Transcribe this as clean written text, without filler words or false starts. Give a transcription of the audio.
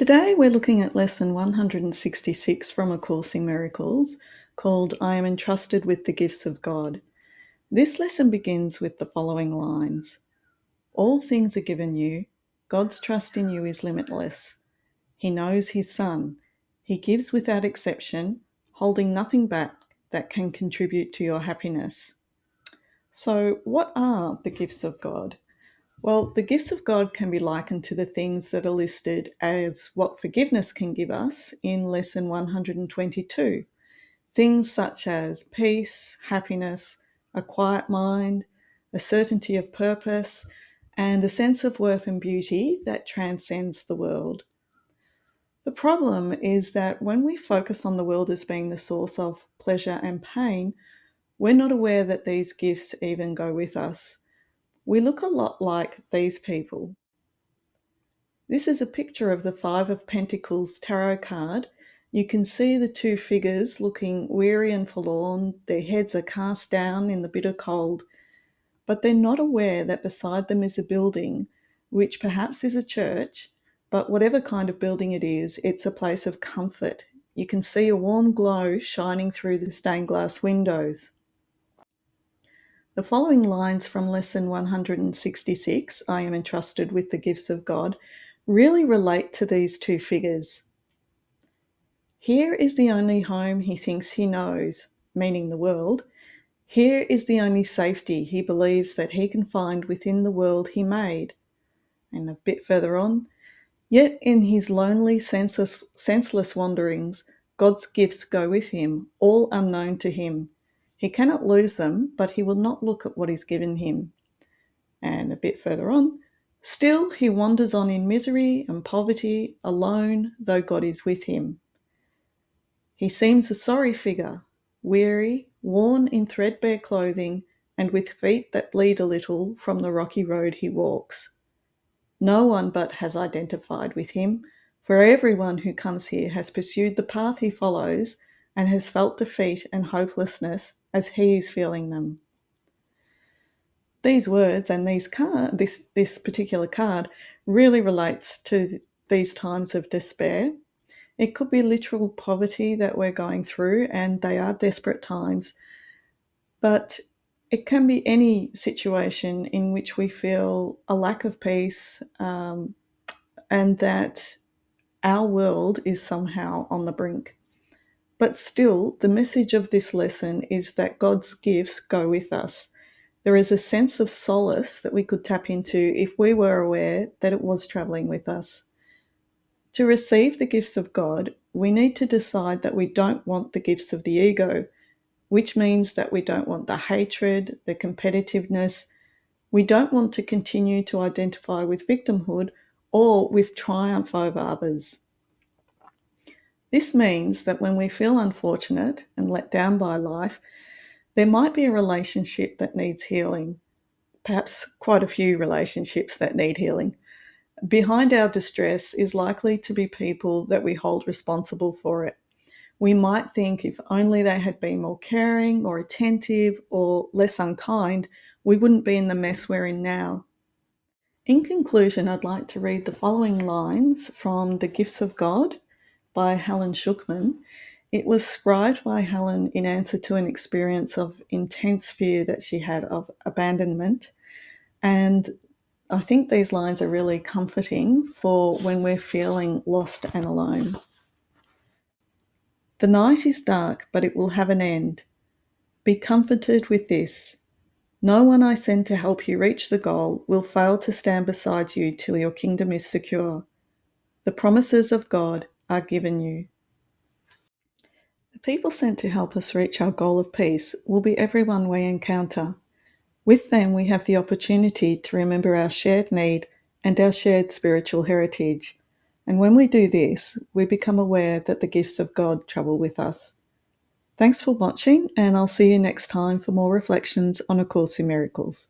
Today we're looking at lesson 166 from A Course in Miracles called I Am Entrusted with the Gifts of God. This lesson begins with the following lines. All things are given you. God's trust in you is limitless. He knows his Son. He gives without exception, holding nothing back that can contribute to your happiness. So, what are the gifts of God? Well, the gifts of God can be likened to the things that are listed as what forgiveness can give us in lesson 122. Things such as peace, happiness, a quiet mind, a certainty of purpose, and a sense of worth and beauty that transcends the world. The problem is that when we focus on the world as being the source of pleasure and pain, we're not aware that these gifts even go with us. We look a lot like these people. This is a picture of the Five of Pentacles tarot card. You can see the two figures looking weary and forlorn. Their heads are cast down in the bitter cold, but they're not aware that beside them is a building, which perhaps is a church, but whatever kind of building it is, it's a place of comfort. You can see a warm glow shining through the stained glass windows. The following lines from lesson 166, I am entrusted with the gifts of God, really relate to these two figures. Here is the only home he thinks he knows, meaning the world. Here is the only safety he believes that he can find within the world he made. And a bit further on, yet in his lonely, senseless wanderings, God's gifts go with him, all unknown to him. He cannot lose them, but he will not look at what is given him. And a bit further on, still he wanders on in misery and poverty, alone, though God is with him. He seems a sorry figure, weary, worn in threadbare clothing, and with feet that bleed a little from the rocky road he walks. No one but has identified with him, for everyone who comes here has pursued the path he follows and has felt defeat and hopelessness as he is feeling them. These words and this particular card really relates to these times of despair. It could be literal poverty that we're going through, and they are desperate times, but it can be any situation in which we feel a lack of peace, and that our world is somehow on the brink. But still, the message of this lesson is that God's gifts go with us. There is a sense of solace that we could tap into if we were aware that it was traveling with us. To receive the gifts of God, we need to decide that we don't want the gifts of the ego, which means that we don't want the hatred, the competitiveness. We don't want to continue to identify with victimhood or with triumph over others. This means that when we feel unfortunate and let down by life, there might be a relationship that needs healing, perhaps quite a few relationships that need healing. Behind our distress is likely to be people that we hold responsible for it. We might think if only they had been more caring, more attentive, or less unkind, we wouldn't be in the mess we're in now. In conclusion, I'd like to read the following lines from The Gifts of God by Helen Schuckman. It was scribed by Helen in answer to an experience of intense fear that she had of abandonment. And I think these lines are really comforting for when we're feeling lost and alone. The night is dark, but it will have an end. Be comforted with this. No one I send to help you reach the goal will fail to stand beside you till your kingdom is secure. The promises of God are given you. The people sent to help us reach our goal of peace will be everyone we encounter. With them, we have the opportunity to remember our shared need and our shared spiritual heritage. And when we do this, we become aware that the gifts of God travel with us. Thanks for watching, and I'll see you next time for more reflections on A Course in Miracles.